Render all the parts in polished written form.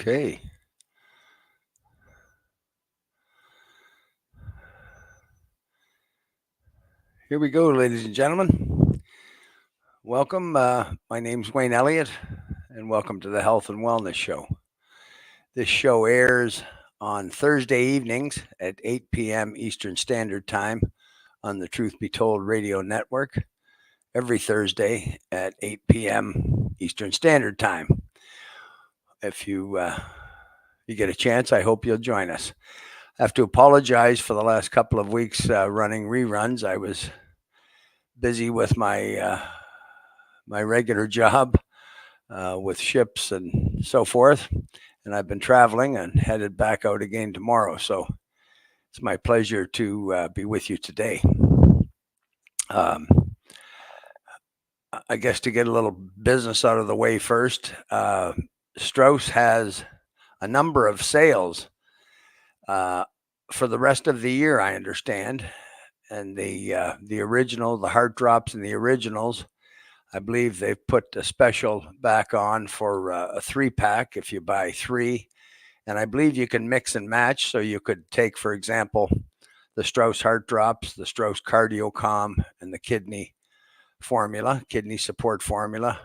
Okay. Here we go, ladies and gentlemen. Welcome. My name's Wayne Elliott, and welcome to the Health and Wellness Show. This show airs on Thursday evenings at 8 p.m. Eastern Standard Time on the Truth Be Told Radio Network, every Thursday at 8 p.m. Eastern Standard Time. If you get a chance, I hope you'll join us. I have to apologize for the last couple of weeks running reruns. I was busy with my regular job with ships and so forth, and I've been traveling and headed back out again tomorrow. So it's my pleasure to be with you today. I guess to get a little business out of the way first, Strauss has a number of sales for the rest of the year, I understand. And the original, the heart drops and the originals, I believe they've put a special back on for a 3-pack if you buy 3. And I believe you can mix and match. So you could take, for example, the Strauss heart drops, the Strauss cardio calm, and the kidney support formula.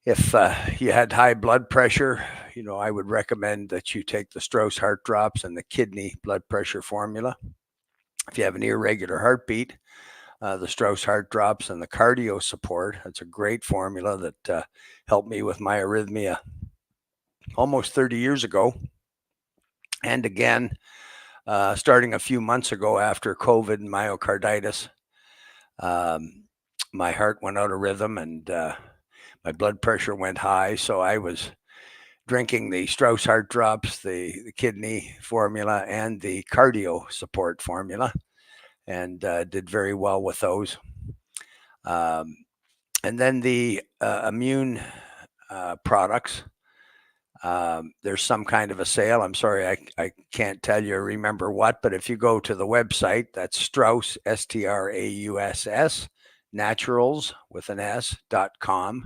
If you had high blood pressure, I would recommend that you take the Strauss heart drops and the kidney blood pressure formula. If you have an irregular heartbeat, the Strauss heart drops and the cardio support. That's a great formula that helped me with my arrhythmia almost 30 years ago. And again, starting a few months ago after COVID and myocarditis, my heart went out of rhythm and my blood pressure went high. So I was drinking the Strauss heart drops, the kidney formula, and the cardio support formula, and did very well with those. And then the immune products. There's some kind of a sale. I'm sorry, I can't tell you or remember what, but if you go to the website, that's Strauss, Strauss, naturals with an S.com,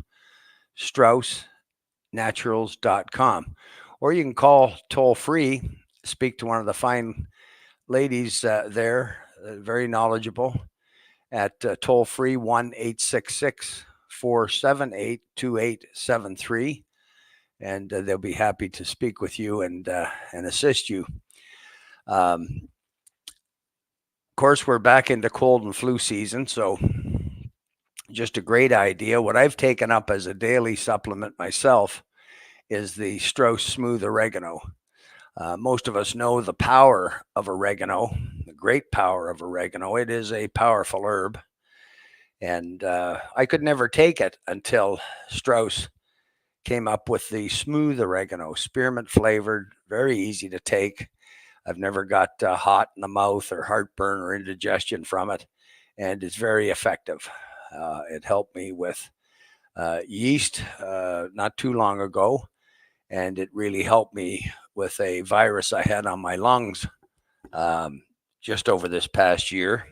StraussNaturals.com. Or you can call toll free, speak to one of the fine ladies there, very knowledgeable, at toll free 1-866-478-2873. And they'll be happy to speak with you and assist you. Of course, we're back into cold and flu season, so just a great idea. What I've taken up as a daily supplement myself is the Strauss Smooth Oregano. Most of us know the power of oregano, the great power of oregano. It is a powerful herb. And I could never take it until Strauss came up with the smooth oregano, spearmint flavored, very easy to take. I've never got hot in the mouth or heartburn or indigestion from it, and it's very effective. It helped me with yeast not too long ago, and it really helped me with a virus I had on my lungs just over this past year.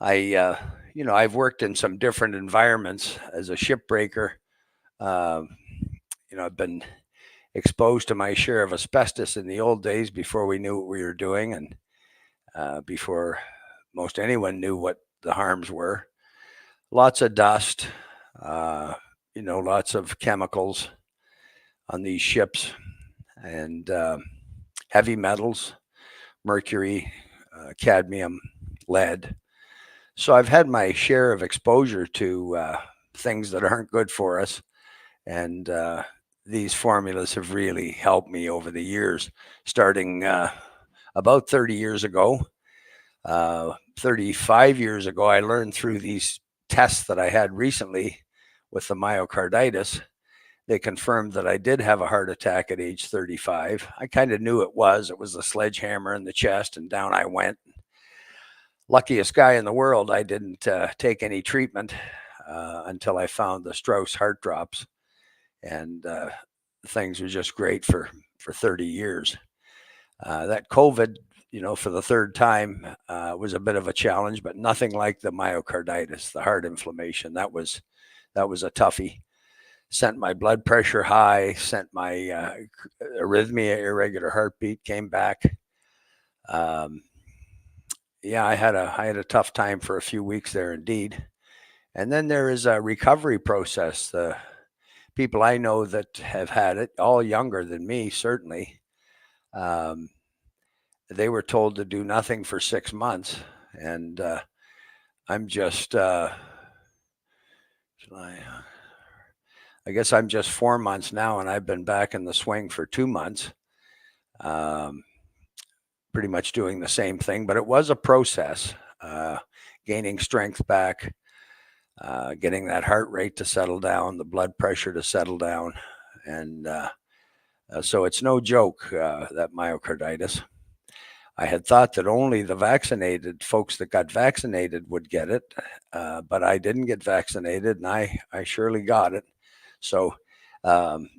I've worked in some different environments as a shipbreaker. I've been exposed to my share of asbestos in the old days before we knew what we were doing, and before most anyone knew what the harms were. Lots of dust, lots of chemicals on these ships, and heavy metals, mercury, cadmium, lead. So I've had my share of exposure to things that aren't good for us. And these formulas have really helped me over the years, starting about 30 years ago. 35 years ago, I learned through these tests that I had recently with the myocarditis. They confirmed that I did have a heart attack at age 35. I kind of knew it was a sledgehammer in the chest, and down I went. Luckiest guy in the world, I didn't take any treatment until I found the Strauss heart drops. And things were just great for 30 years. That COVID, for the third time, was a bit of a challenge, but nothing like the myocarditis, the heart inflammation. That was a toughie. sent my blood pressure high, sent my arrhythmia, irregular heartbeat came back. Um, yeah, I had a tough time for a few weeks there, indeed. And then there is a recovery process. The people I know that have had it, all younger than me, certainly, um, they were told to do nothing for 6 months, and I'm just July. I guess I'm just 4 months now, and I've been back in the swing for 2 months. Um, Pretty much doing the same thing, but it was a process. Gaining strength back, getting that heart rate to settle down, the blood pressure to settle down, and so it's no joke, that myocarditis. I had thought that only the vaccinated folks that got vaccinated would get it, but I didn't get vaccinated, and I surely got it. So um,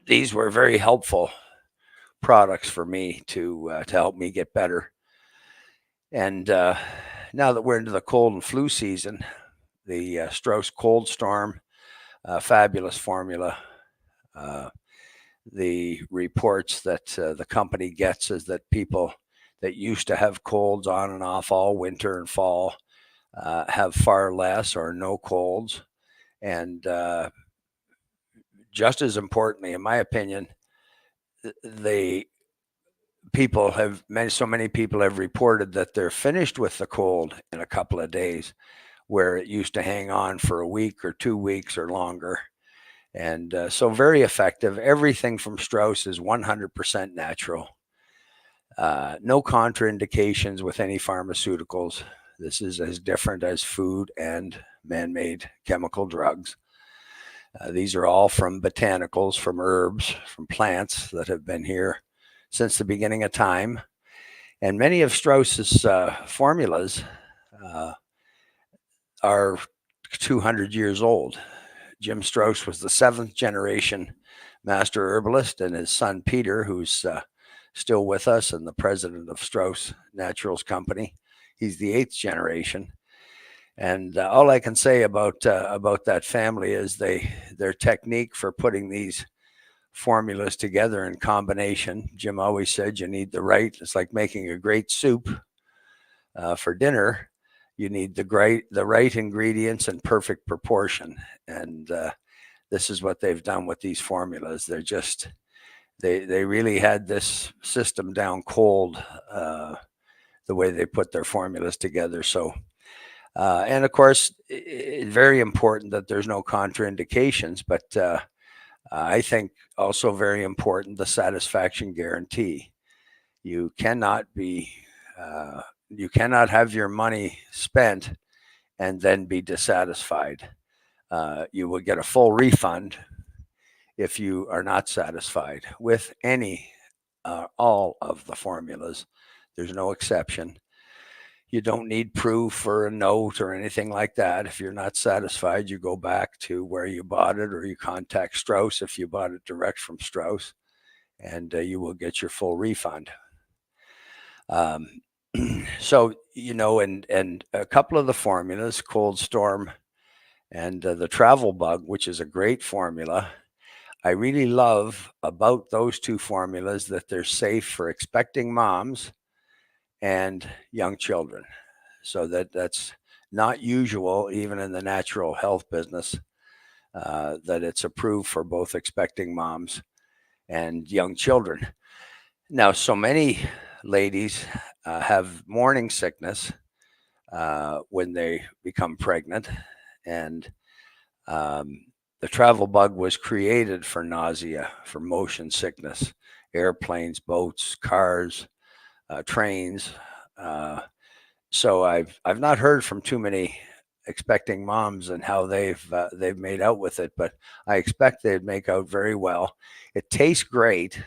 these were very helpful products for me to help me get better. And now that we're into the cold and flu season, the Strauss Cold Storm, fabulous formula. Uh, the reports that the company gets is that people that used to have colds on and off all winter and fall have far less or no colds. And just as importantly, in my opinion, the people have so many people have reported that they're finished with the cold in a couple of days, where it used to hang on for a week or 2 weeks or longer. And so very effective. Everything from Strauss is 100% natural. No contraindications with any pharmaceuticals. This is as different as food and man-made chemical drugs. These are all from botanicals, from herbs, from plants that have been here since the beginning of time. And many of Strauss's formulas are 200 years old. Jim Strauss was the 7th generation master herbalist, and his son Peter, who's still with us and the president of Strauss Naturals Company, he's the 8th generation. And all I can say about that family is their technique for putting these formulas together in combination. Jim always said you need the right. It's like making a great soup for dinner. You need the right ingredients in perfect proportion, and this is what they've done with these formulas. They're just they really had this system down cold, the way they put their formulas together. So. And of course, it's very important that there's no contraindications, but I think also very important the satisfaction guarantee. You cannot you cannot have your money spent and then be dissatisfied. You will get a full refund if you are not satisfied with all of the formulas. There's no exception. You don't need proof or a note or anything like that. If you're not satisfied, you go back to where you bought it, or you contact Strauss if you bought it direct from Strauss, and you will get your full refund. Um, so, and a couple of the formulas, Cold Storm and the Travel Bug, which is a great formula. I really love about those two formulas that they're safe for expecting moms and young children. So that's not usual, even in the natural health business, that it's approved for both expecting moms and young children. Now, so many ladies have morning sickness when they become pregnant, and the Travel Bug was created for nausea, for motion sickness, airplanes, boats, cars, trains. So I've not heard from too many expecting moms and how they've made out with it, but I expect they'd make out very well. It tastes great.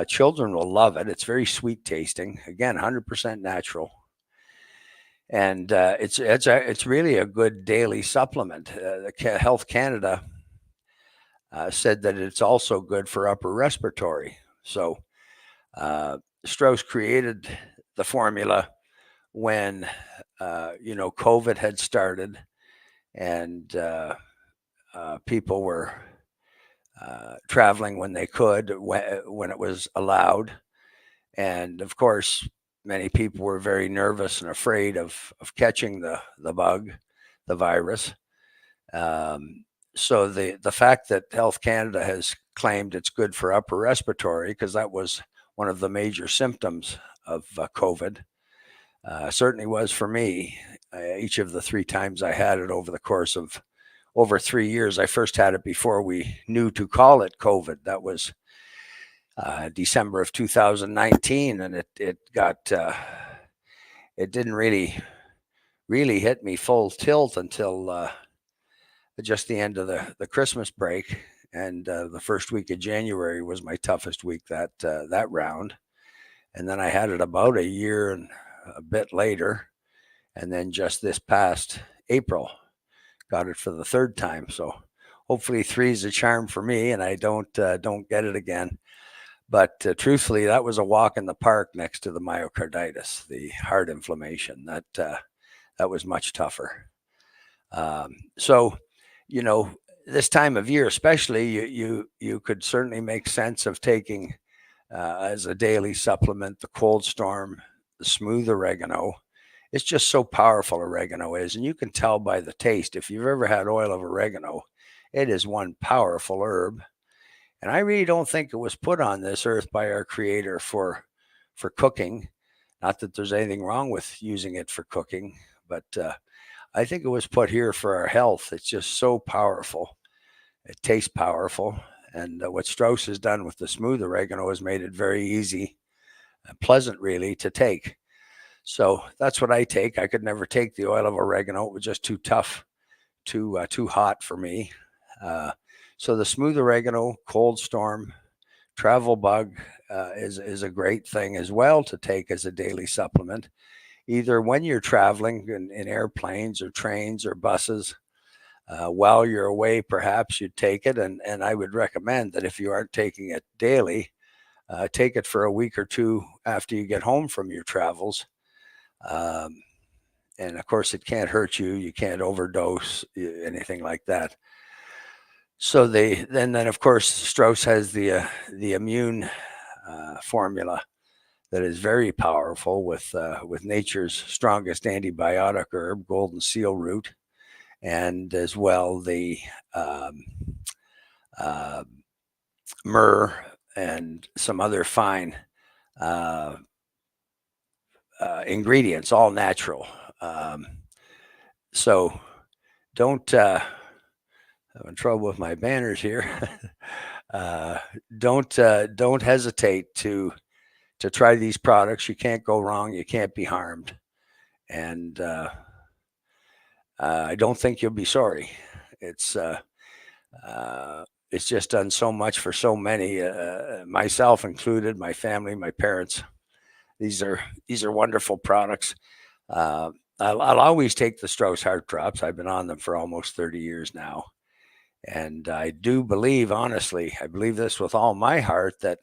Children will love it. It's very sweet tasting. Again, 100% natural, and it's really a good daily supplement. Health Canada said that it's also good for upper respiratory. So Strauss created the formula when COVID had started, and people were traveling when they could, when it was allowed. And of course, many people were very nervous and afraid of catching the bug, the virus. So the fact that Health Canada has claimed it's good for upper respiratory, because that was one of the major symptoms of COVID, certainly was for me. Each of the 3 times I had it over the course of over 3 years. I first had it before we knew to call it COVID. That was December of 2019, and it got it didn't really hit me full tilt until just the end of the Christmas break, and the first week of January was my toughest week that round, and then I had it about a year and a bit later, and then just this past April, got it for the 3rd time. So hopefully 3 is a charm for me, and I don't get it again. But truthfully, that was a walk in the park next to the myocarditis, the heart inflammation. That was much tougher. So, this time of year, especially, you could certainly make sense of taking as a daily supplement the Cold Storm, the smooth oregano. It's just so powerful, oregano is, and you can tell by the taste. If you've ever had oil of oregano, it is one powerful herb. And I really don't think it was put on this earth by our Creator for cooking. Not that there's anything wrong with using it for cooking, but I think it was put here for our health. It's just so powerful. It tastes powerful. And what Strauss has done with the smooth oregano has made it very easy and pleasant, really, to take. So that's what I take. I could never take the oil of oregano. It was just too tough, too hot for me. So the smooth oregano, Cold Storm, travel bug is a great thing as well to take as a daily supplement, either when you're traveling in airplanes or trains or buses. While you're away, perhaps you'd take it. And I would recommend that if you aren't taking it daily, take it for a week or 2 after you get home from your travels. And of course, it can't hurt you. You can't overdose, anything like that. So then of course Strauss has the immune formula that is very powerful with nature's strongest antibiotic herb, golden seal root, and as well the myrrh and some other fine ingredients, all natural. So don't. Having trouble with my banners here. Don't hesitate to try these products. You can't go wrong. You can't be harmed, and I don't think you'll be sorry. It's just done so much for so many, myself included, my family, my parents. These are wonderful products. I'll always take the Strauss Heart Drops. I've been on them for almost 30 years now. And I do believe, honestly, I believe this with all my heart, that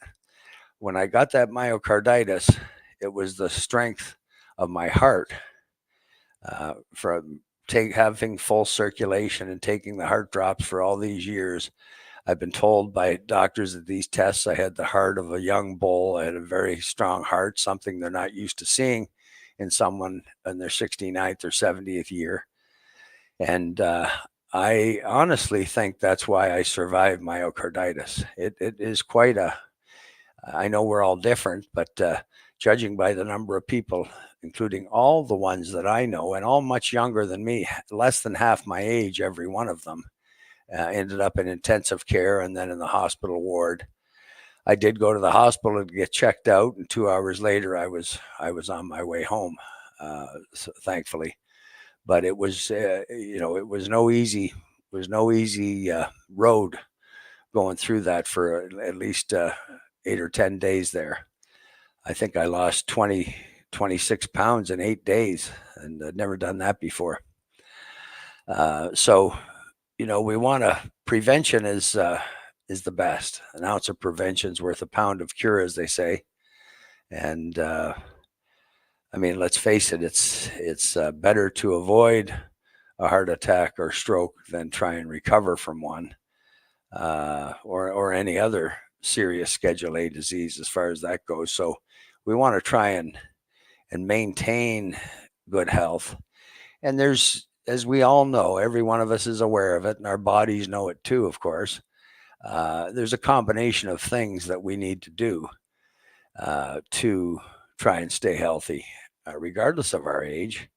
when I got that myocarditis, it was the strength of my heart from having full circulation and taking the heart drops for all these years. I've been told by doctors that these tests, I had the heart of a young bull. I had a very strong heart, something they're not used to seeing in someone in their 69th or 70th year. And I honestly think that's why I survived myocarditis. It is quite I know we're all different, but judging by the number of people, including all the ones that I know, and all much younger than me, less than half my age, every one of them, ended up in intensive care and then in the hospital ward. I did go to the hospital to get checked out, and 2 hours later, I was on my way home, so thankfully. But it was, it was no easy road going through that for at least 8 or 10 days there. I think I lost 26 pounds in 8 days, and I'd never done that before. So, we want prevention is the best. An ounce of prevention is worth a pound of cure, as they say. And I mean, let's face it, it's better to avoid a heart attack or stroke than try and recover from one, or any other serious Schedule A disease as far as that goes. So we want to try and maintain good health. And there's, as we all know, every one of us is aware of it, and our bodies know it too, of course. There's a combination of things that we need to do to try and stay healthy, regardless of our age.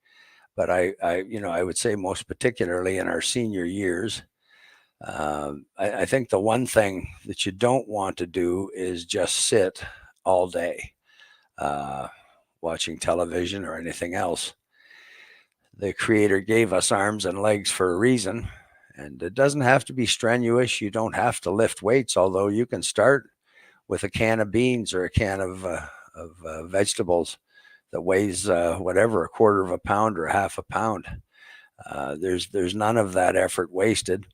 But I would say most particularly in our senior years, I think the one thing that you don't want to do is just sit all day watching television or anything else. The Creator gave us arms and legs for a reason, and it doesn't have to be strenuous. You don't have to lift weights, although you can start with a can of beans or a can of vegetables that weighs whatever, a quarter of a pound or a half a pound. There's none of that effort wasted.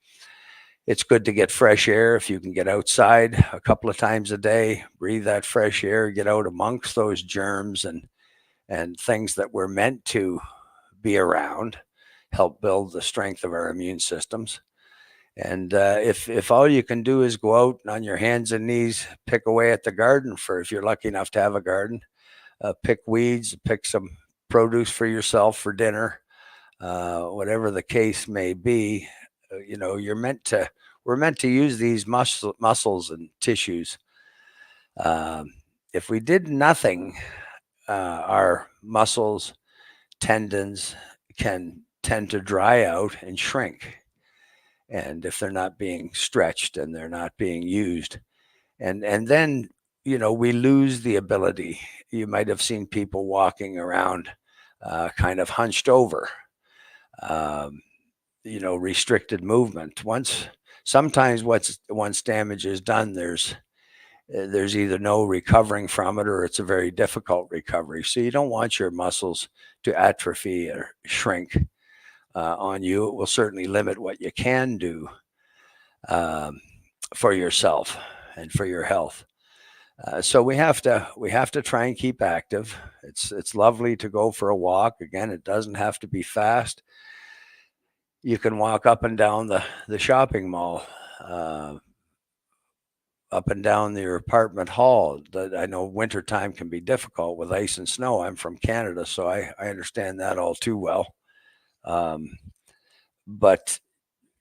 It's good to get fresh air if you can get outside a couple of times a day, breathe that fresh air, get out amongst those germs and things that we're meant to be around, help build the strength of our immune systems. And if all you can do is go out on your hands and knees, pick away at the garden, for if you're lucky enough to have a garden, pick weeds, pick some produce for yourself for dinner, whatever the case may be, we're meant to use these muscles and tissues. If we did nothing, our muscles, tendons can tend to dry out and shrink. And if they're not being stretched and they're not being used, and then we lose the ability. You might have seen people walking around kind of hunched over, restricted movement. Sometimes once damage is done, there's either no recovering from it, or it's a very difficult recovery. So you don't want your muscles to atrophy or shrink on you. It will certainly limit what you can do for yourself and for your health. So we have to try and keep active. It's lovely to go for a walk. Again, it doesn't have to be fast. You can walk up and down the shopping mall, up and down your apartment hall. I know wintertime can be difficult with ice and snow. I'm from Canada, so I understand that all too well. But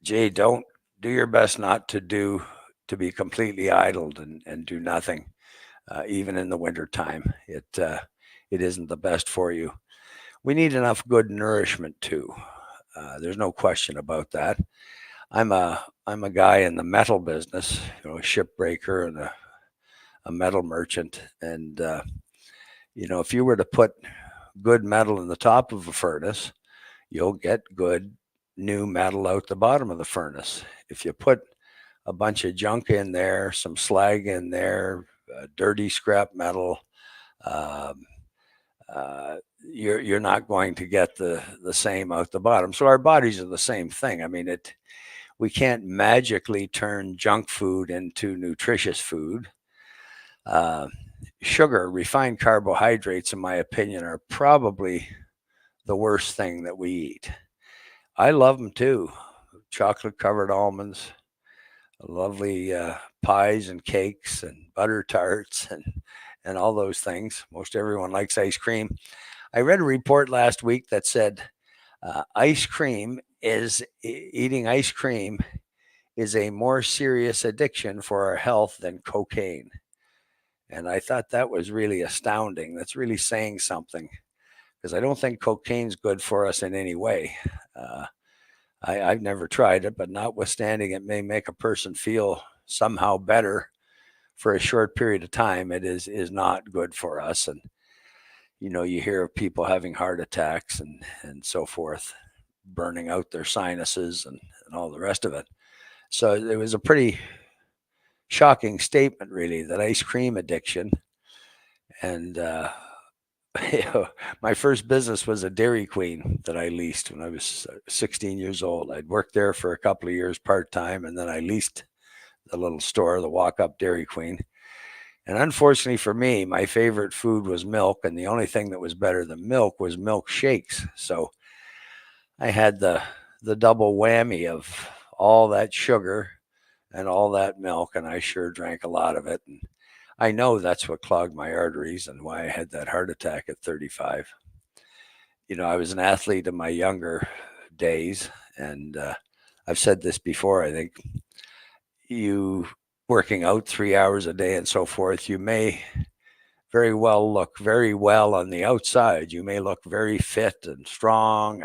Jay, don't do your best not to be completely idled and do nothing, even in the wintertime. It isn't the best for you. We need enough good nourishment too. There's no question about that. I'm a guy in the metal business, a shipbreaker and a metal merchant. And if you were to put good metal in the top of a furnace, you'll get good new metal out the bottom of the furnace. If you put a bunch of junk in there, some slag in there, dirty scrap metal, you're not going to get the same out the bottom. So our bodies are the same thing. I mean, we can't magically turn junk food into nutritious food. Sugar, refined carbohydrates, in my opinion, are probably the worst thing that we eat. I love them too. Chocolate covered almonds, lovely pies and cakes and butter tarts and all those things. Most everyone likes ice cream. I read a report last week that said eating ice cream is a more serious addiction for our health than cocaine. And I thought that was really astounding. That's really saying something, because I don't think cocaine's good for us in any way. I've never tried it, but notwithstanding it may make a person feel somehow better for a short period of time, it is not good for us. And you hear of people having heart attacks and so forth, burning out their sinuses and all the rest of it. So it was a pretty shocking statement, really, that ice cream addiction. And my first business was a Dairy Queen that I leased when I was 16 years old. I'd worked there for a couple of years part-time, and then I leased the little store, the walk-up Dairy Queen. And unfortunately for me, my favorite food was milk, and the only thing that was better than milk was milkshakes. So I had the the double whammy of all that sugar and all that milk, and I sure drank a lot of it. And I know that's what clogged my arteries and why I had that heart attack at 35. I was an athlete in my younger days, and I've said this before. I think you working out 3 hours a day and so forth, you may very well look very well on the outside. You may look very fit and strong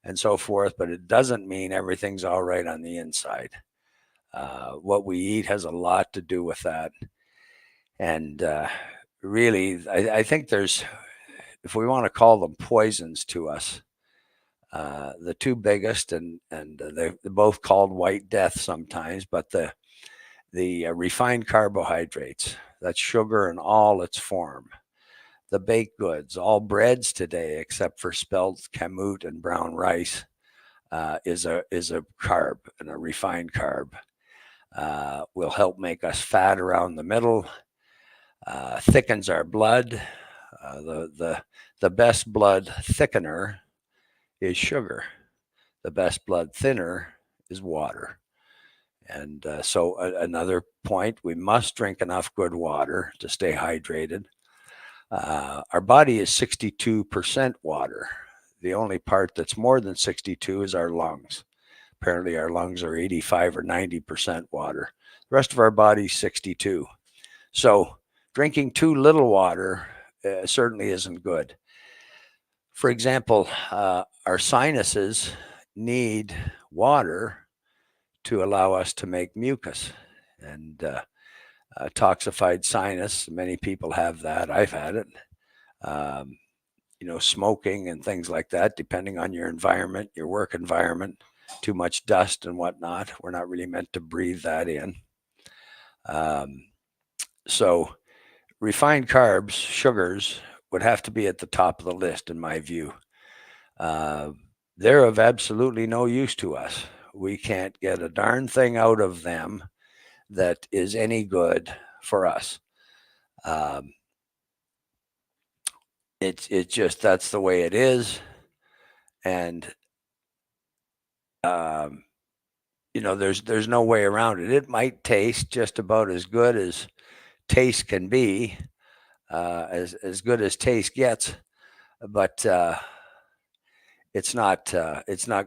and so forth, but it doesn't mean everything's all right on the inside. What we eat has a lot to do with that. And really, I think there's, if we want to call them poisons to us, the two biggest, and they're both called white death sometimes, but the refined carbohydrates, that's sugar in all its form. The baked goods, all breads today, except for spelt kamut and brown rice, is a carb, and a refined carb. Will help make us fat around the middle, thickens our blood. The best blood thickener is sugar. The best blood thinner is water. And so another point, we must drink enough good water to stay hydrated. Our body is 62% water. The only part that's more than 62 is our lungs. Apparently our lungs are 85 or 90% water. The rest of our body is 62. So drinking too little water certainly isn't good. For example, our sinuses need water to allow us to make mucus. And toxified sinus, many people have that. I've had it. Smoking and things like that, depending on your environment, your work environment, too much dust and whatnot. We're not really meant to breathe that in. So refined carbs, sugars, would have to be at the top of the list in my view. They're of absolutely no use to us. We can't get a darn thing out of them that is any good for us. It's just, that's the way it is. And there's no way around it. It might taste just about as good as taste can be, as good as taste gets, but it's not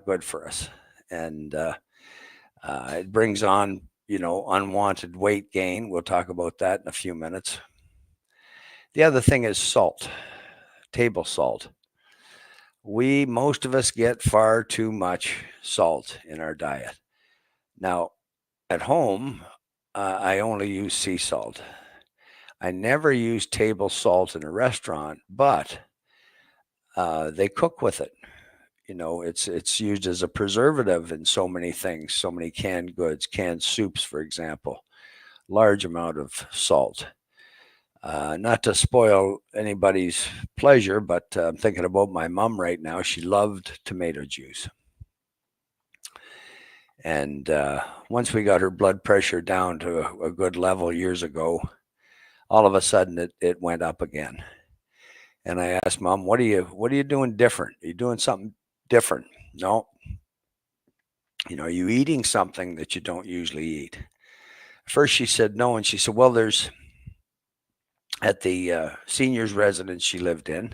good for us, and it brings on unwanted weight gain. We'll talk about that in a few minutes. The other thing is salt, table salt. Most of us get far too much salt in our diet. Now, at home, I only use sea salt. I never use table salt in a restaurant, but they cook with it. It's used as a preservative in so many things, so many canned goods, canned soups, for example. Large amount of salt. Not to spoil anybody's pleasure, but I'm thinking about my mom right now. She loved tomato juice. And once we got her blood pressure down to a good level years ago, all of a sudden it went up again. And I asked Mom, what are you doing different? Are you doing something different? No. Are you eating something that you don't usually eat? First she said no, and she said, well, there's, at the seniors residence she lived in,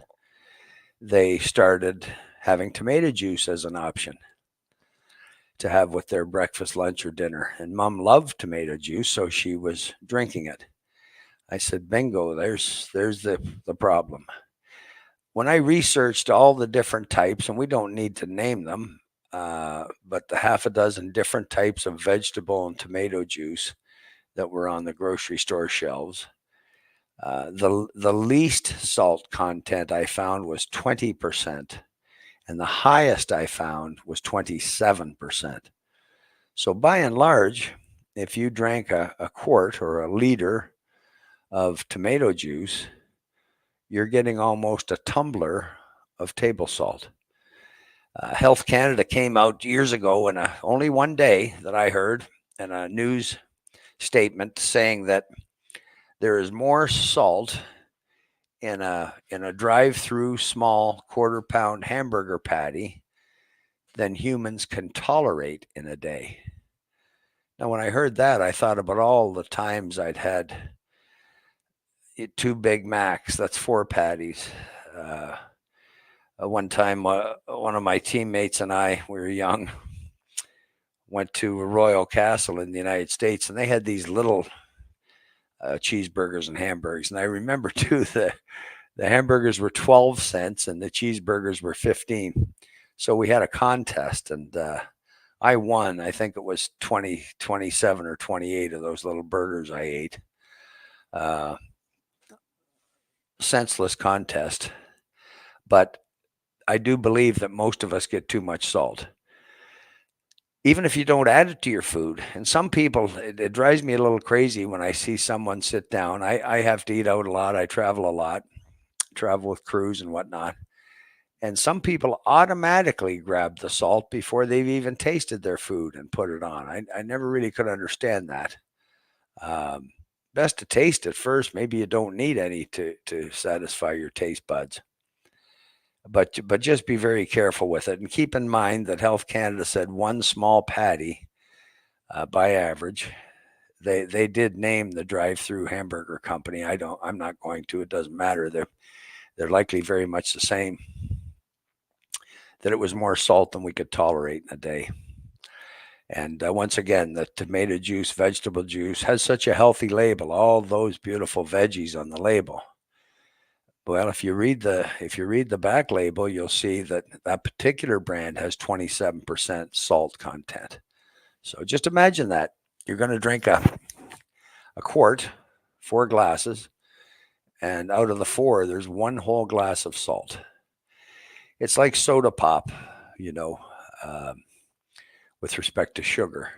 they started having tomato juice as an option to have with their breakfast, lunch, or dinner. And Mom loved tomato juice, so she was drinking it. I said, bingo, there's the problem. When I researched all the different types, and we don't need to name them, but the half a dozen different types of vegetable and tomato juice that were on the grocery store shelves, the least salt content I found was 20%, and the highest I found was 27%. So by and large, if you drank a quart or a liter of tomato juice, you're getting almost a tumbler of table salt. Health Canada came out years ago in only one day that I heard in a news statement saying that there is more salt in a drive-through small quarter-pound hamburger patty than humans can tolerate in a day. Now, when I heard that, I thought about all the times I'd had 2 Big Macs, that's 4 patties. One time, one of my teammates and I, we were young, went to a Royal Castle in the United States, and they had these little cheeseburgers and hamburgers. And I remember too the hamburgers were 12 cents and the cheeseburgers were 15. So we had a contest, and I won. I think it was 20, 27 or 28 of those little burgers I ate. Senseless contest. But I do believe that most of us get too much salt. Even if you don't add it to your food. And some people, it drives me a little crazy when I see someone sit down. I have to eat out a lot. I travel a lot, travel with crews and whatnot. And some people automatically grab the salt before they've even tasted their food and put it on. I never really could understand that. Best to taste it first. Maybe you don't need any to satisfy your taste buds. But just be very careful with it, and keep in mind that Health Canada said 1 small patty by average. They did name the drive-through hamburger company. I'm not going to. It doesn't matter. They're likely very much the same. That it was more salt than we could tolerate in a day. And once again, the tomato juice, vegetable juice has such a healthy label. All those beautiful veggies on the label. Well, if you read the back label, you'll see that that particular brand has 27% salt content. So just imagine that you're going to drink a quart, 4 glasses, and out of the 4, there's 1 whole glass of salt. It's like soda pop, with respect to sugar.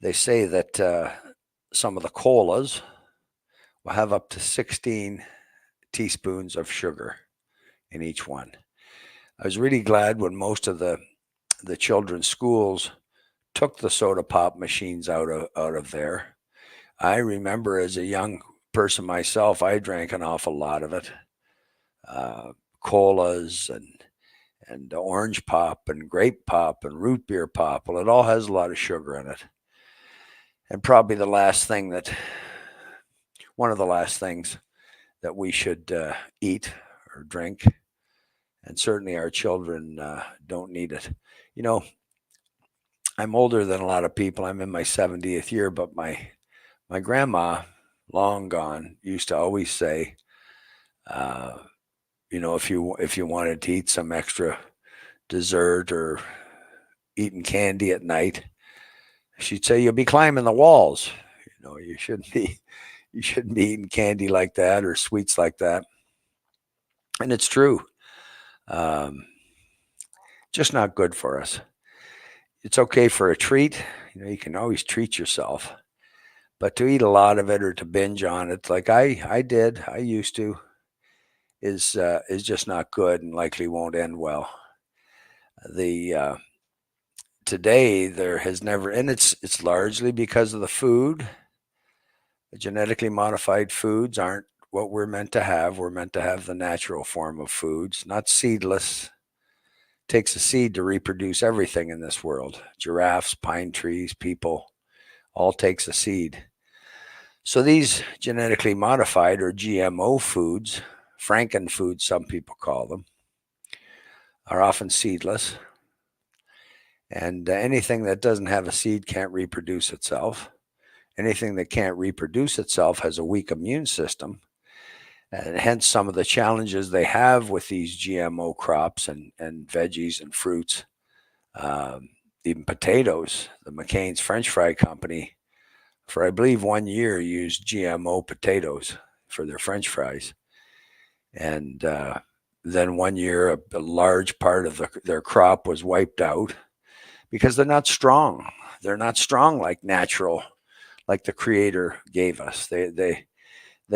They say that some of the colas will have up to 16 teaspoons of sugar in each one. I was really glad when most of the children's schools took the soda pop machines out of there. I remember as a young person myself, I drank an awful lot of it. Colas and orange pop and grape pop and root beer pop. Well, it all has a lot of sugar in it. And probably one of the last things that we should eat or drink, and certainly our children don't need it. I'm older than a lot of people. I'm in my 70th year, but my grandma, long gone, used to always say, if you wanted to eat some extra dessert or eating candy at night, she'd say you'll be climbing the walls. You shouldn't be eating candy like that or sweets like that. And it's true. Just not good for us. It's okay for a treat. You can always treat yourself. But to eat a lot of it or to binge on it, like I used to, is just not good and likely won't end well. Today there has never, and it's largely because of the food. The genetically modified foods aren't what we're meant to have. We're meant to have the natural form of foods, not seedless. It takes a seed to reproduce everything in this world. Giraffes, pine trees, people, all takes a seed. So these genetically modified or GMO foods, frankenfoods some people call them, are often seedless. And anything that doesn't have a seed can't reproduce itself. Anything that can't reproduce itself has a weak immune system. And hence some of the challenges they have with these GMO crops and veggies and fruits. Even potatoes. The McCain's French Fry Company, for I believe 1 year, used GMO potatoes for their French fries. And then 1 year, a large part of their crop was wiped out because they're not strong. They're not strong like natural, like the Creator gave us. They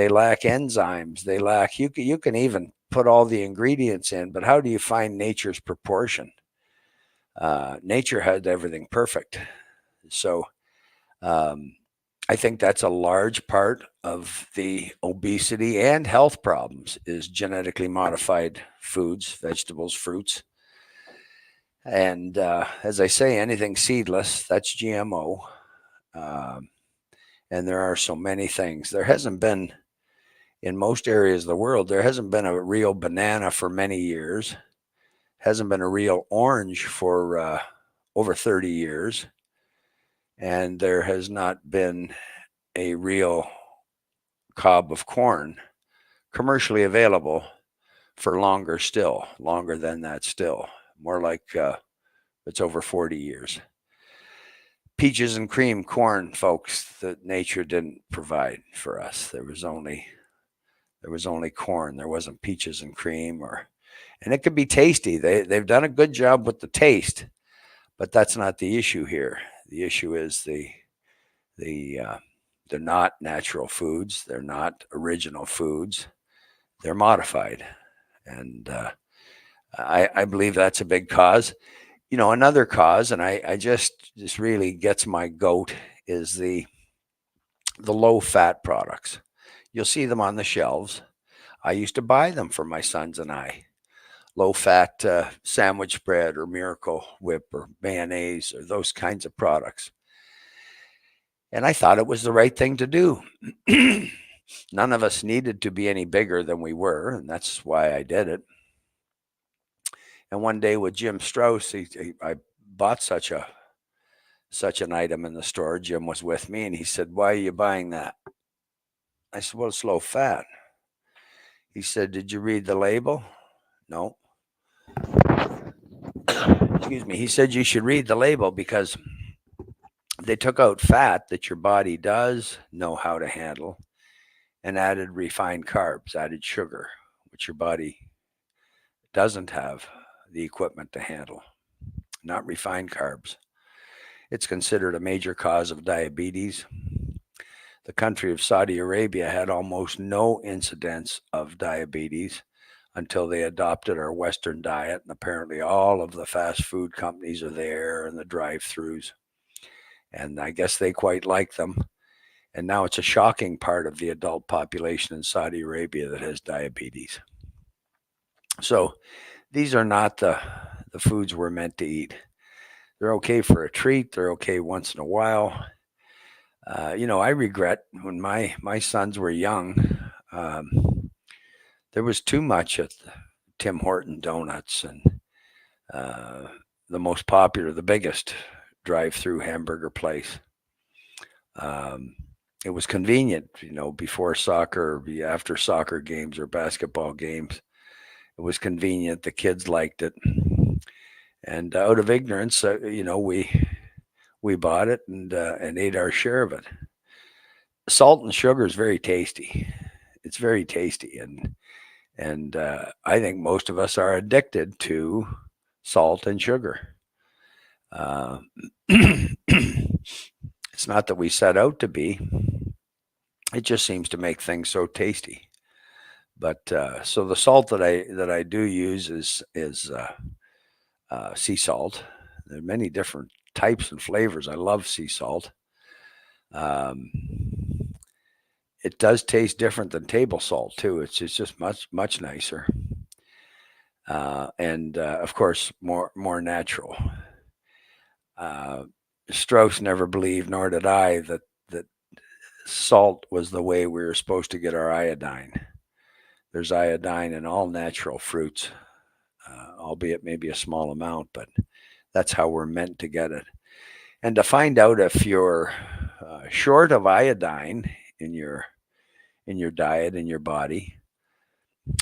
lack enzymes. They lack. You can even put all the ingredients in, but how do you find nature's proportion? Nature had everything perfect. So I think that's a large part of the obesity and health problems is genetically modified foods, vegetables, fruits. And as I say, anything seedless, that's GMO. Um, and there are so many things. There hasn't been, in most areas of the world, there hasn't been a real banana for many years, hasn't been a real orange for over 30 years, and there has not been a real cob of corn commercially available for longer still, longer than that still, more like it's over 40 years. Peaches and cream corn, folks, that nature didn't provide for us. There was only corn. There wasn't peaches and cream, and it could be tasty. They've done a good job with the taste, but that's not the issue here. The issue is the they're not natural foods. They're not original foods. They're modified, and I believe that's a big cause. Another cause, and I just really gets my goat, is the low fat products. You'll see them on the shelves. I used to buy them for my sons and I. Low fat sandwich bread or Miracle Whip or mayonnaise or those kinds of products. And I thought it was the right thing to do. None of us needed to be any bigger than we were, and that's why I did it. And one day with Jim Strauss, I bought such an item in the store. Jim was with me, and he said, "Why are you buying that?" I said, "Well, it's low fat." He said, "Did you read the label?" No. Excuse me. He said, "You should read the label because they took out fat that your body does know how to handle and added refined carbs, added sugar, which your body doesn't have the equipment to handle, not refined carbs." It's considered a major cause of diabetes. The country of Saudi Arabia had almost no incidence of diabetes until they adopted our Western diet. And apparently, all of the fast food companies are there and the drive throughs. And I guess they quite like them. And now it's a shocking part of the adult population in Saudi Arabia that has diabetes. So these are not the foods we're meant to eat. They're okay for a treat, they're okay once in a while. I regret when my sons were young, um, there was too much at the Tim Horton Donuts and uh, the most popular, the biggest drive-through hamburger place. Um, it was convenient, before soccer, or after soccer games or basketball games. It was convenient. The kids liked it, and out of ignorance, we bought it and ate our share of it. Salt and sugar is very tasty. It's very tasty, and I think most of us are addicted to salt and sugar. Uh, it's not that we set out to be. It just seems to make things so tasty. But so the salt that I do use is sea salt. There are many different types and flavors. I love sea salt. Um, it does taste different than table salt too. It's just much nicer, and of course more natural. Uh, Strauss never believed, nor did I, that salt was the way we were supposed to get our iodine. There's iodine in all natural fruits, albeit maybe a small amount, but that's how we're meant to get it. And to find out if you're short of iodine in your diet, in your body,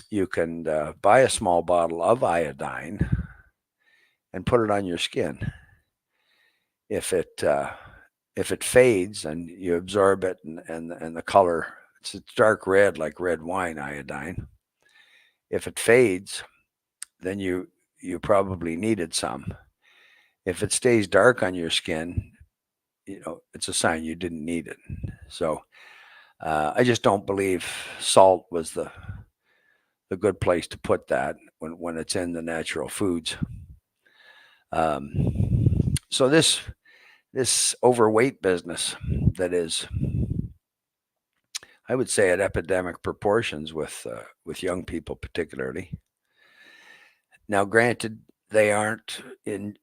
you can buy a small bottle of iodine and put it on your skin. If it fades and you absorb it and the color, it's dark red like red wine iodine. If it fades, then you probably needed some. If it stays dark on your skin, it's a sign you didn't need it. So I just don't believe salt was the good place to put that when it's in the natural foods. So this overweight business that is, I would say, at epidemic proportions with young people particularly. Now, granted, they aren't in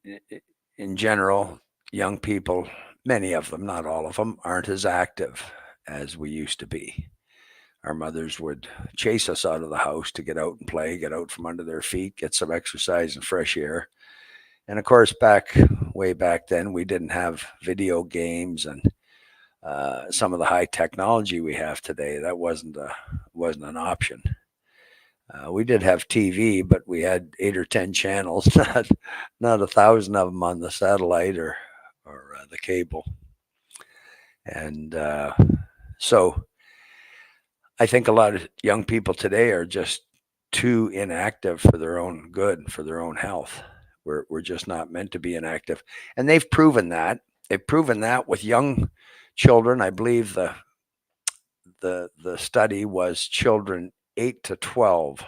general, young people, many of them, not all of them, aren't as active as we used to be. Our mothers would chase us out of the house to get out and play, get out from under their feet, get some exercise and fresh air. And of course, way back then, we didn't have video games and some of the high technology we have today. That wasn't an option. We did have TV, but we had 8 or 10 channels, not 1,000 of them on the satellite or the cable. And so I think a lot of young people today are just too inactive for their own good, for their own health. We're just not meant to be inactive, and they've proven that. They've proven that with young children. I believe the study was children 8 to 12,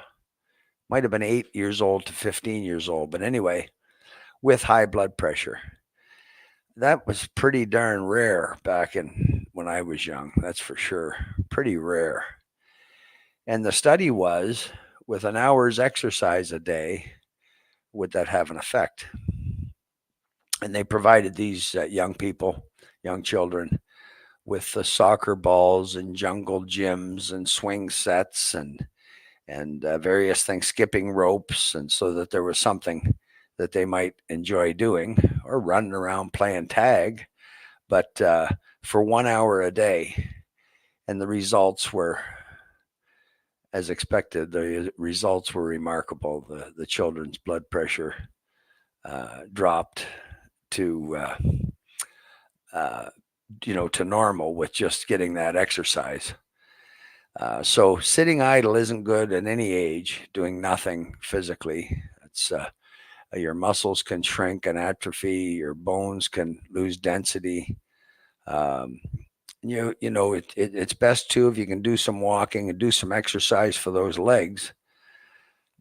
might have been 8 years old to 15 years old, but anyway, with high blood pressure. That was pretty darn rare back in when I was young. That's for sure. Pretty rare. And the study was, with an hour's exercise a day, would that have an effect? And they provided these young people, young children, with the soccer balls and jungle gyms and swing sets and various things, skipping ropes, and so that there was something that they might enjoy doing, or running around playing tag, but for 1 hour a day. And the results were, as expected, the results were remarkable. The children's blood pressure dropped to to normal with just getting that exercise. So sitting idle isn't good at any age. Doing nothing physically, it's your muscles can shrink and atrophy. Your bones can lose density. Um, it's best too if you can do some walking and do some exercise for those legs,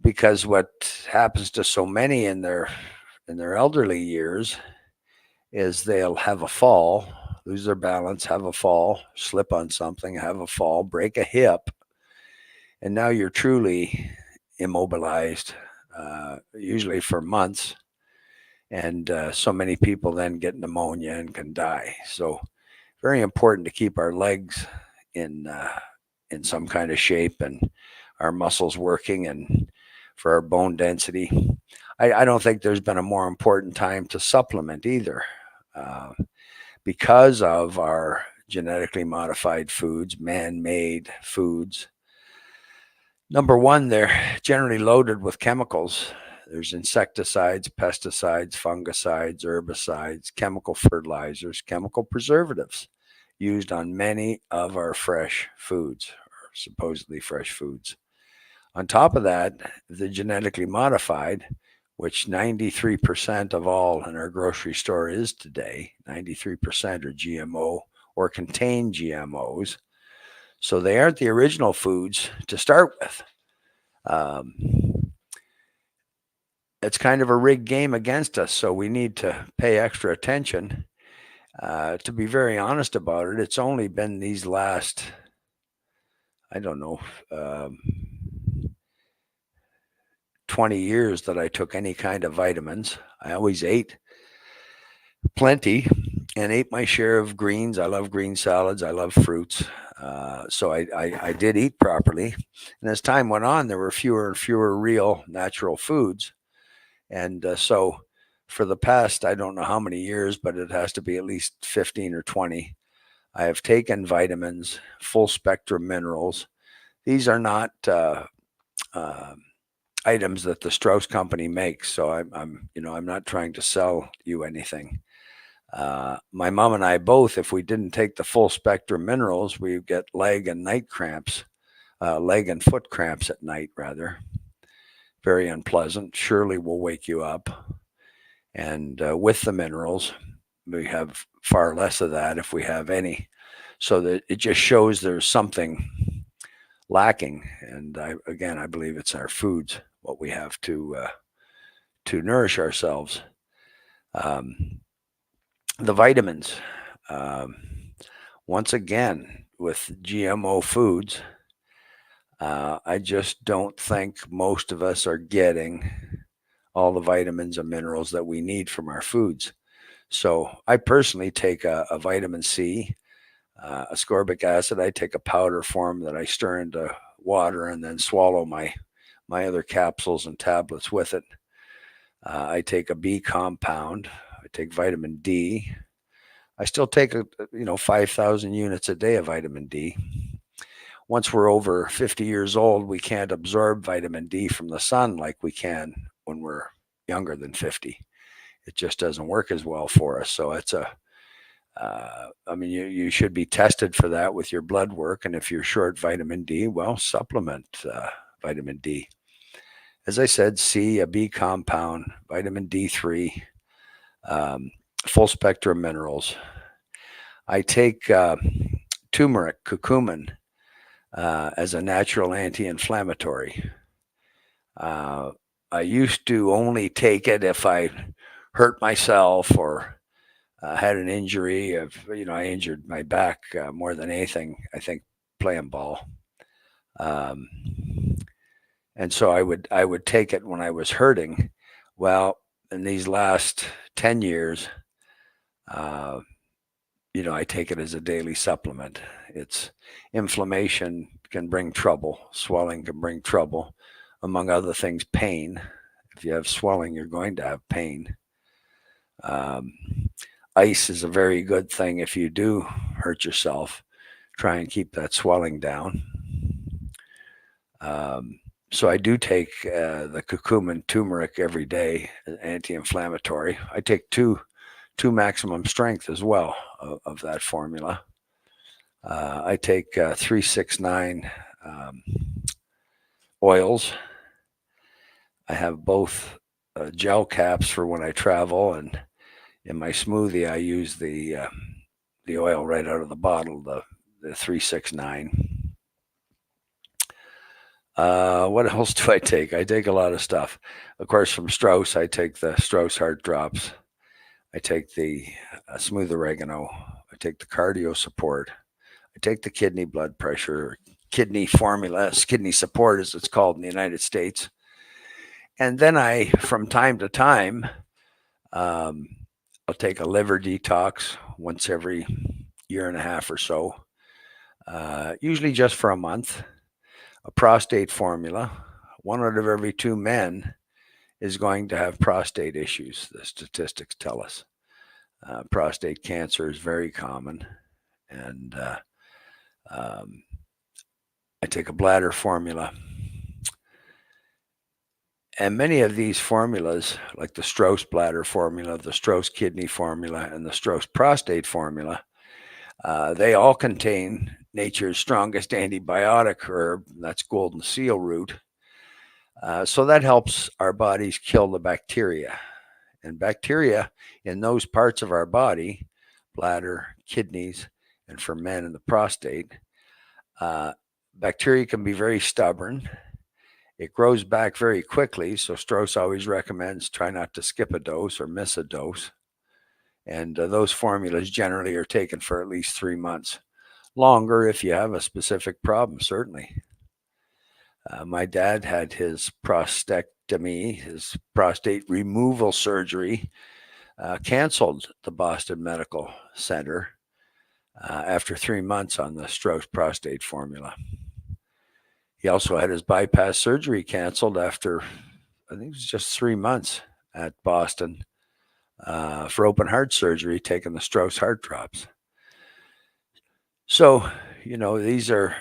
because what happens to so many in their elderly years is they'll have a fall, lose their balance, have a fall, slip on something, have a fall, break a hip, and now you're truly immobilized, usually for months. And so many people then get pneumonia and can die. So very important to keep our legs in some kind of shape and our muscles working, and for our bone density. I don't think there's been a more important time to supplement either, because of our genetically modified foods, man-made foods. Number one, they're generally loaded with chemicals. There's insecticides, pesticides, fungicides, herbicides, chemical fertilizers, chemical preservatives used on many of our fresh foods, or supposedly fresh foods. On top of that, the genetically modified, which 93% of all in our grocery store is today, 93% are GMO or contain GMOs. So they aren't the original foods to start with. It's kind of a rigged game against us, so we need to pay extra attention. To be very honest about it, it's only been these last, I don't know, 20 years that I took any kind of vitamins. I always ate plenty and ate my share of greens. I love green salads. I love fruits. So I did eat properly. And as time went on, there were fewer and fewer real natural foods. And so for the past, I don't know how many years, but it has to be at least 15 or 20, I have taken vitamins, full spectrum minerals. These are not items that the Strauss company makes. So I'm not trying to sell you anything. My mom and I both, if we didn't take the full spectrum minerals, we get leg and foot cramps at night, rather. Very unpleasant. Surely will wake you up. And with the minerals, we have far less of that, if we have any. So that it just shows there's something lacking. And I believe it's our foods, what we have to nourish ourselves. The vitamins, once again, with GMO foods, I just don't think most of us are getting all the vitamins and minerals that we need from our foods. So I personally take a vitamin C, ascorbic acid. I take a powder form that I stir into water and then swallow my other capsules and tablets with it. I take a B compound. I take vitamin D. I still take 5,000 units a day of vitamin D. Once we're over 50 years old, we can't absorb vitamin D from the sun like we can when we're younger than 50. It just doesn't work as well for us. So it's you should be tested for that with your blood work. And if you're short vitamin D, well, supplement vitamin D. As I said, C, a B compound, vitamin D3, full spectrum minerals. I take turmeric, curcumin, as a natural anti-inflammatory. I used to only take it if I hurt myself or had an injury. I injured my back more than anything, I think, playing ball. And so I would take it when I was hurting. Well, in these last 10 years, I take it as a daily supplement. It's inflammation can bring trouble, swelling can bring trouble, among other things, pain. If you have swelling, you're going to have pain. Ice is a very good thing if you do hurt yourself. Try and keep that swelling down. So I do take the curcumin turmeric every day, anti-inflammatory. I take two maximum strength as well of that formula. I take 369 oils. I have both gel caps for when I travel, and in my smoothie I use the oil right out of the bottle, the 369. What else do I take? I take a lot of stuff. Of course, from Strauss, I take the Strauss Heart Drops. I take the smooth oregano. I take the cardio support. I take the kidney blood pressure, kidney formula, kidney support as it's called in the United States. And then from time to time, I'll take a liver detox once every year and a half or so, usually just for a month. A prostate formula. 1 out of every 2 men is going to have prostate issues, the statistics tell us. Prostate cancer is very common. And I take a bladder formula. And many of these formulas, like the Strauss bladder formula, the Strauss kidney formula, and the Strauss prostate formula, they all contain nature's strongest antibiotic herb, that's golden seal root. So that helps our bodies kill the bacteria. And bacteria in those parts of our body, bladder, kidneys, and for men in the prostate, bacteria can be very stubborn. It grows back very quickly, so Strauss always recommends try not to skip a dose or miss a dose. And those formulas generally are taken for at least 3 months. Longer if you have a specific problem, certainly. My dad had his prostatectomy, his prostate removal surgery, canceled at the Boston Medical Center after 3 months on the Strauss prostate formula. He also had his bypass surgery canceled after, I think it was just 3 months at Boston for open heart surgery, taking the Strauss heart drops. So, these are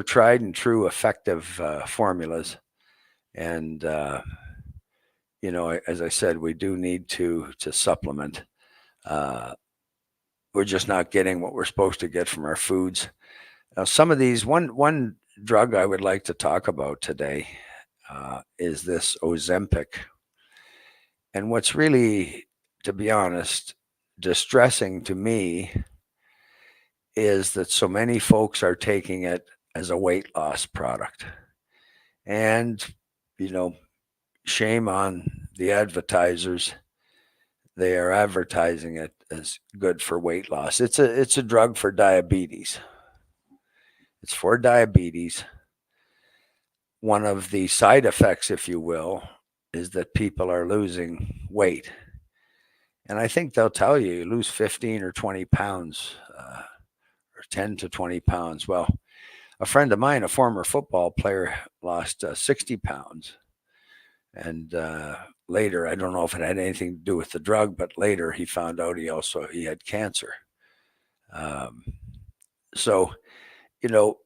tried and true effective formulas. And, as I said, we do need to supplement. We're just not getting what we're supposed to get from our foods. Now, some of these, one drug I would like to talk about today is this Ozempic. And what's really, to be honest, distressing to me is that so many folks are taking it as a weight loss product. And, shame on the advertisers. They are advertising it as good for weight loss. It's a drug for diabetes. It's for diabetes. One of the side effects, if you will, is that people are losing weight. And I think they'll tell you, you lose 15 or 20 pounds, or 10 to 20 pounds. Well, a friend of mine, a former football player, lost 60 pounds. And later, I don't know if it had anything to do with the drug, but later he found out he had cancer. Um, so, you know,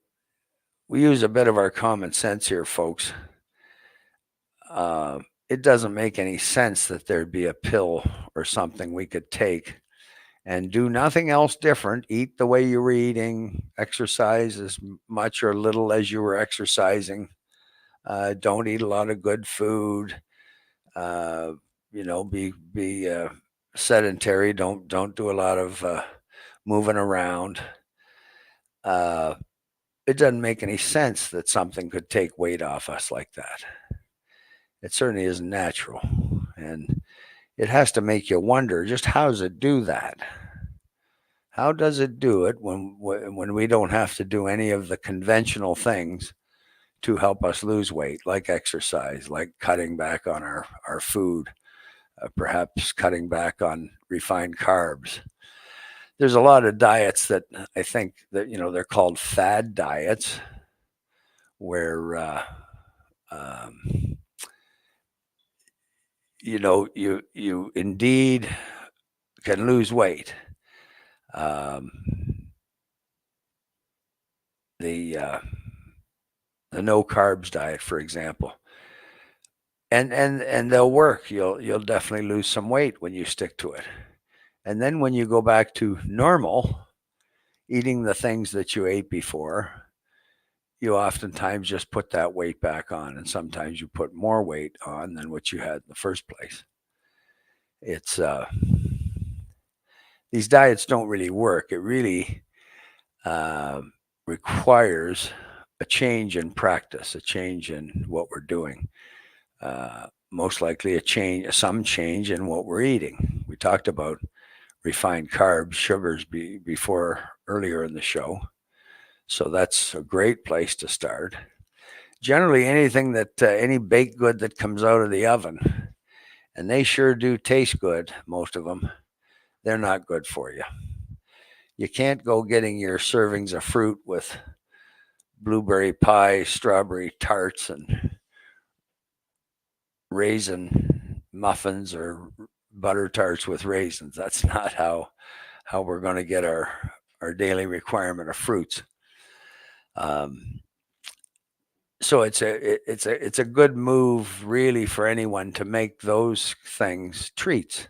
we use a bit of our common sense here, folks. It doesn't make any sense that there'd be a pill or something we could take and do nothing else different. Eat the way you were eating, exercise as much or little as you were exercising. Don't eat a lot of good food. Uh, be sedentary. Don't do a lot of moving around. It doesn't make any sense that something could take weight off us like that. It certainly isn't natural, and it has to make you wonder, just how does it do that? How does it do it when we don't have to do any of the conventional things to help us lose weight, like exercise, like cutting back on our food, perhaps cutting back on refined carbs? There's a lot of diets that I think that, they're called fad diets, where um, you indeed can lose weight. Um, the no carbs diet, for example, and they'll work. You'll definitely lose some weight when you stick to it. And then when you go back to normal, eating the things that you ate before, you oftentimes just put that weight back on, and sometimes you put more weight on than what you had in the first place. It's these diets don't really work. It really requires a change in practice, a change in what we're doing. Most likely some change in what we're eating. We talked about refined carbs, sugars before earlier in the show. So that's a great place to start. Generally, anything any baked good that comes out of the oven, and they sure do taste good, most of them, they're not good for you. You can't go getting your servings of fruit with blueberry pie, strawberry tarts, and raisin muffins or butter tarts with raisins. That's not how we're going to get our daily requirement of fruits. So it's a good move, really, for anyone to make those things treats.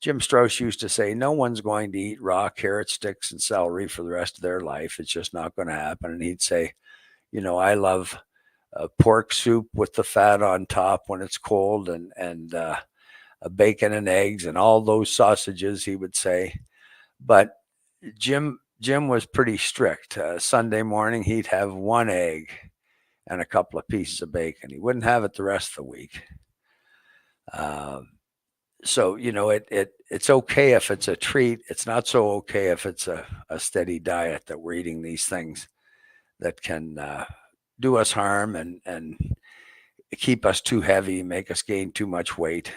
Jim Strauss used to say, no one's going to eat raw carrot sticks and celery for the rest of their life. It's just not going to happen. And he'd say, I love pork soup with the fat on top when it's cold, and bacon and eggs and all those sausages, he would say. But Jim was pretty strict. Sunday morning, he'd have one egg and a couple of pieces of bacon. He wouldn't have it the rest of the week. So it's okay if it's a treat. It's not so okay if it's a steady diet, that we're eating these things that can do us harm and keep us too heavy, make us gain too much weight.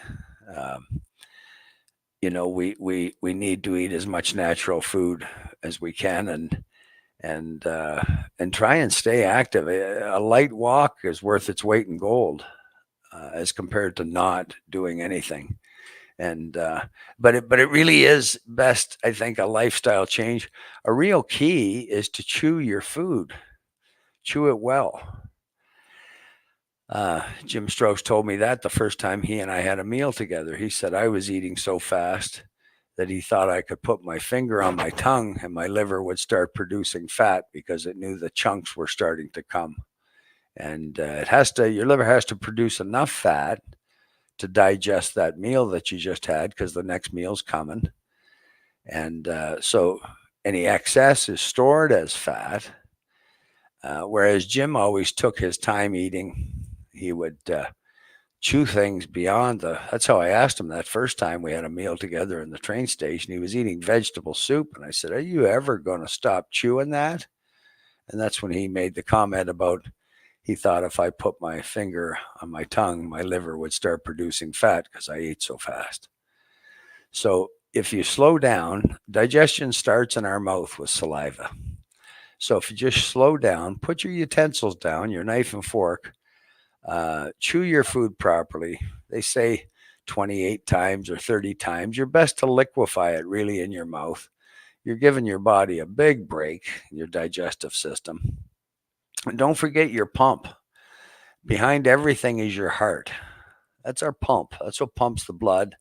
We need to eat as much natural food as we can, and try and stay active. A light walk is worth its weight in gold, as compared to not doing anything. And but it really is best, I think, a lifestyle change. A real key is to chew your food, chew it well. Jim Strauss told me that the first time he and I had a meal together. He said I was eating so fast that he thought I could put my finger on my tongue and my liver would start producing fat, because it knew the chunks were starting to come. And your liver has to produce enough fat to digest that meal that you just had, because the next meal's coming. And so any excess is stored as fat. Whereas Jim always took his time eating. He would chew things beyond that's how I asked him that first time we had a meal together in the train station. He was eating vegetable soup, and I said, are you ever going to stop chewing that? And that's when he made the comment about He thought if I put my finger on my tongue, my liver would start producing fat because I ate so fast. So if you slow down, digestion starts in our mouth with saliva. So if you just slow down, put your utensils down, your knife and fork, chew your food properly. They say 28 times or 30 times. You're best to liquefy it really in your mouth. You're giving your body a big break, your digestive system. And don't forget your pump. Behind everything is your heart. That's our pump. That's what pumps the blood.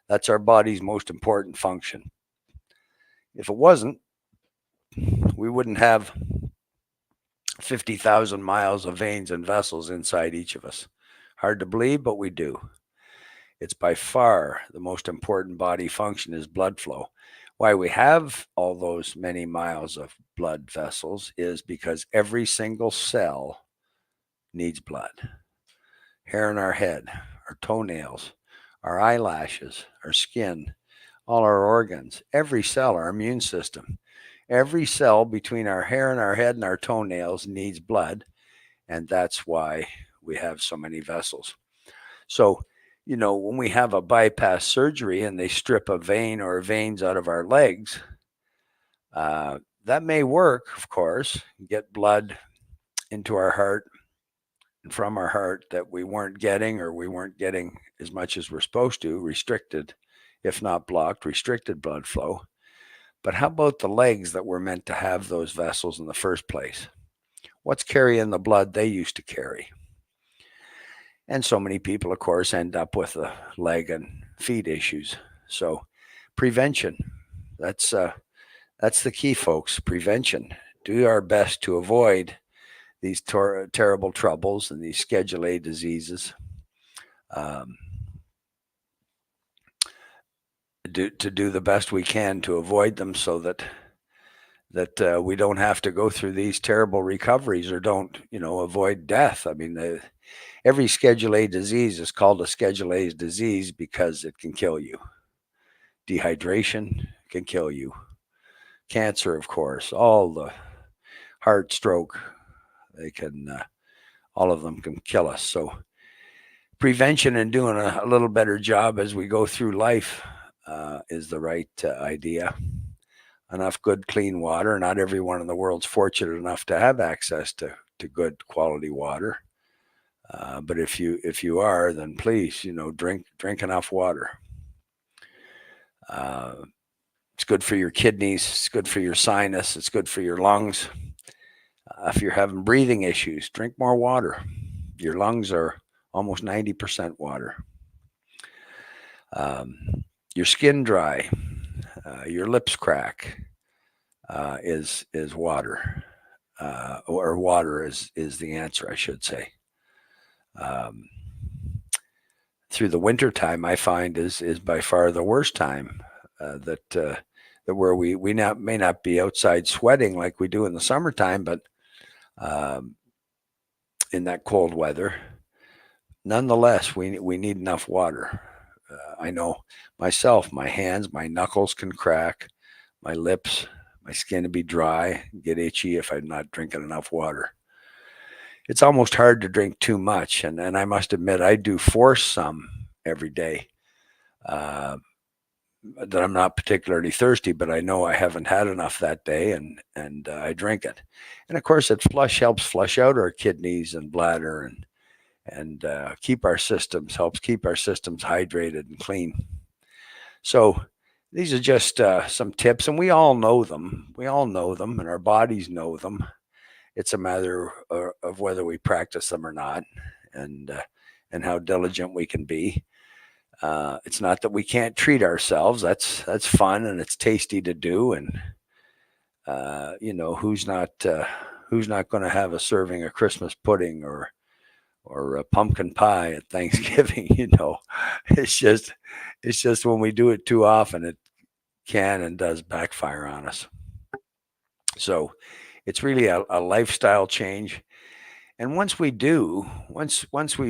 That's our body's most important function. If it wasn't, we wouldn't have 50,000 miles of veins and vessels inside each of us. Hard to believe, but we do. It's by far the most important body function is blood flow. Why we have all those many miles of blood vessels is because every single cell needs blood. Hair in our head, our toenails, our eyelashes, our skin, all our organs, every cell, our immune system, every cell between our hair and our head and our toenails needs blood. And that's why we have so many vessels. So, when we have a bypass surgery and they strip a vein or veins out of our legs, that may work, of course, get blood into our heart and from our heart that we weren't getting as much as we're supposed to, restricted, if not blocked, restricted blood flow. But how about the legs that were meant to have those vessels in the first place? What's carrying the blood they used to carry? And so many people, of course, end up with the leg and feet issues. So prevention, that's the key, folks. Prevention. Do our best to avoid these terrible troubles and these Schedule A diseases. To do the best we can to avoid them so that we don't have to go through these terrible recoveries or don't, avoid death. I mean, every Schedule A disease is called a Schedule A disease because it can kill you. Dehydration can kill you. Cancer, of course, all the heart, stroke, they can, all of them can kill us. So prevention and doing a little better job as we go through life is the right idea. Enough good, clean water. Not everyone in the world's fortunate enough to have access to good quality water. But if you are, then please, drink enough water. It's good for your kidneys. It's good for your sinus. It's good for your lungs. If you're having breathing issues, drink more water. Your lungs are almost 90% water. Your skin dry, your lips crack, is water, or water is the answer, I should say. Through the winter time, I find is by far the worst time that where we may not be outside sweating like we do in the summertime, but in that cold weather, nonetheless, we need enough water. I know myself, my hands, my knuckles can crack, my lips, my skin to be dry, get itchy if I'm not drinking enough water. It's almost hard to drink too much, and I must admit I do force some every day. That I'm not particularly thirsty, but I know I haven't had enough that day, and I drink it. And of course, helps flush out our kidneys and bladder, and helps keep our systems hydrated and clean. So these are just some tips, and we all know them. And our bodies know them. It's a matter of whether we practice them or not, and how diligent we can be. It's not that we can't treat ourselves. That's fun and it's tasty to do. And who's not going to have a serving of Christmas pudding or a pumpkin pie at Thanksgiving? It's just when we do it too often, it can and does backfire on us. So it's really a lifestyle change. And once we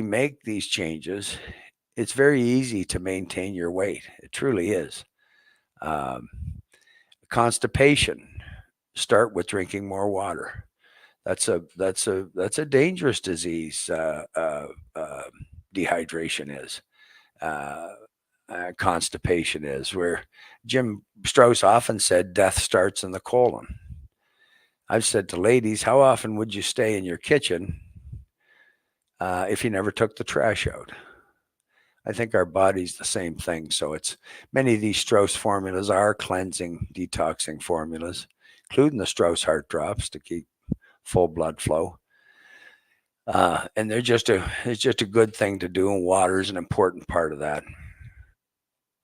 make these changes, it's very easy to maintain your weight. It truly is. Constipation, start with drinking more water. That's a dangerous disease. Dehydration is. Uh, Constipation is, where Jim Strauss often said death starts in the colon. I've said to ladies, how often would you stay in your kitchen if you never took the trash out? I think our body's the same thing. So it's many of these Strauss formulas are cleansing, detoxing formulas, including the Strauss heart drops to keep full blood flow. And it's just a good thing to do, and water is an important part of that.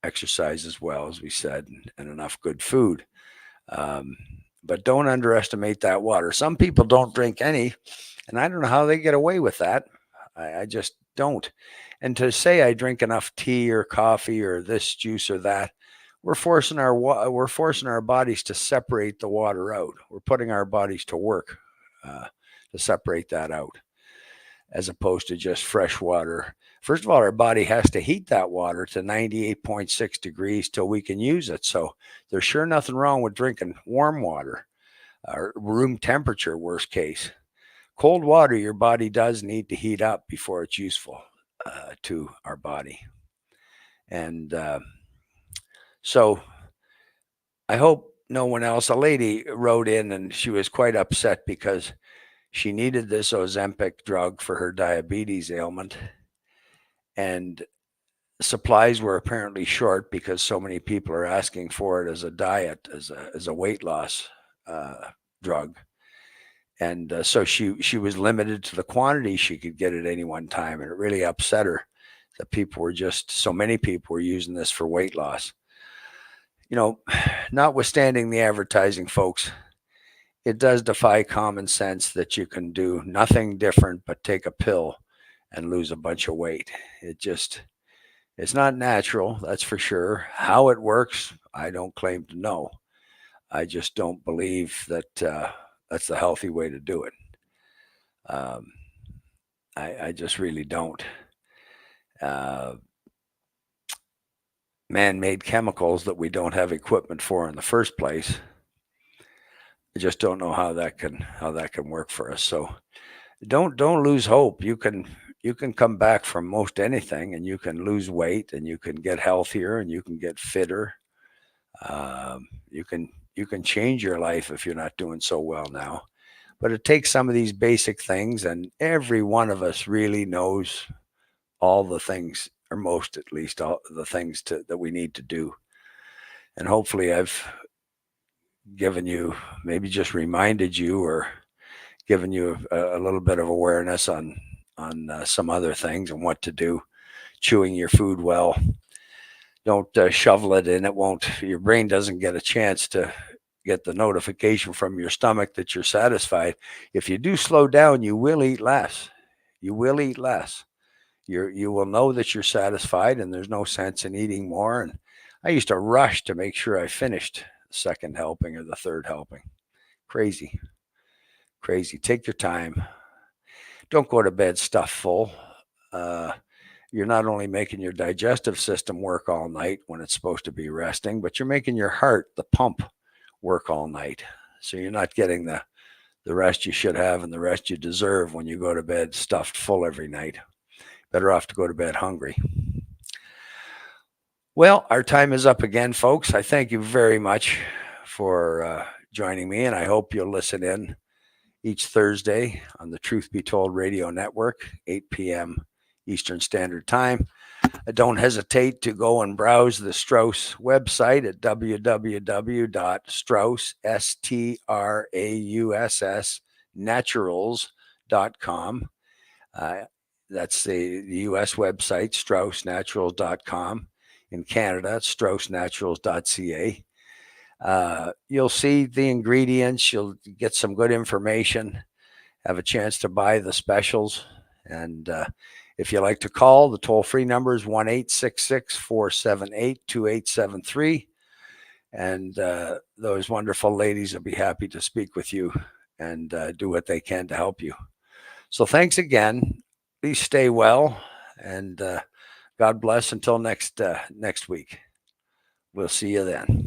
Exercise as well, as we said, and enough good food. Um, but don't underestimate that water. Some people don't drink any, and I don't know how they get away with that. I just don't. And to say I drink enough tea or coffee or this juice or that, we're forcing our bodies to separate the water out. We're putting our bodies to work to separate that out, as opposed to just fresh water. First of all, our body has to heat that water to 98.6 degrees till we can use it. So there's sure nothing wrong with drinking warm water, or room temperature, worst case. Cold water, your body does need to heat up before it's useful to our body. And so I hope no one else. A lady wrote in and she was quite upset because she needed this Ozempic drug for her diabetes ailment. And supplies were apparently short because so many people are asking for it as a diet, as a weight loss drug. And so she was limited to the quantity she could get at any one time, and it really upset her that so many people were using this for weight loss. You know, notwithstanding the advertising, folks, it does defy common sense that you can do nothing different but take a pill and lose a bunch of weight. It's not natural, that's for sure. How it works, I don't claim to know. I just don't believe that that's the healthy way to do it. I just really don't. Man-made chemicals that we don't have equipment for in the first place. I just don't know how that can work for us. So don't lose hope. You can come back from most anything, and you can lose weight, and you can get healthier, and you can get fitter. You can change your life if you're not doing so well now. But it takes some of these basic things, and every one of us really knows all the things, or most at least, all the things that we need to do. And hopefully I've given you, maybe just reminded you, or given you a little bit of awareness on some other things and what to do. Chewing your food well. Don't shovel it in. Your brain doesn't get a chance to get the notification from your stomach that you're satisfied. If you do slow down, you will eat less. You will eat less. You will know that you're satisfied, and there's no sense in eating more. And I used to rush to make sure I finished the second helping or the third helping. Crazy. Take your time. Don't go to bed stuffed full. You're not only making your digestive system work all night when it's supposed to be resting, but you're making your heart, the pump, work all night. So you're not getting the rest you should have and the rest you deserve when you go to bed stuffed full every night. Better off to go to bed hungry. Well, our time is up again, folks. I thank you very much for joining me, and I hope you'll listen in each Thursday on the Truth Be Told Radio Network, 8 p.m. Eastern Standard Time. Don't hesitate to go and browse the Strauss website at www.strauss, naturals.com. That's the U.S. website, straussnaturals.com. In Canada, it's straussnaturals.ca. You'll see the ingredients. You'll get some good information, have a chance to buy the specials. And if you like to call, the toll-free number is 1-866-478-2873. And those wonderful ladies will be happy to speak with you and do what they can to help you. So thanks again. Please stay well, and God bless until next week. We'll see you then.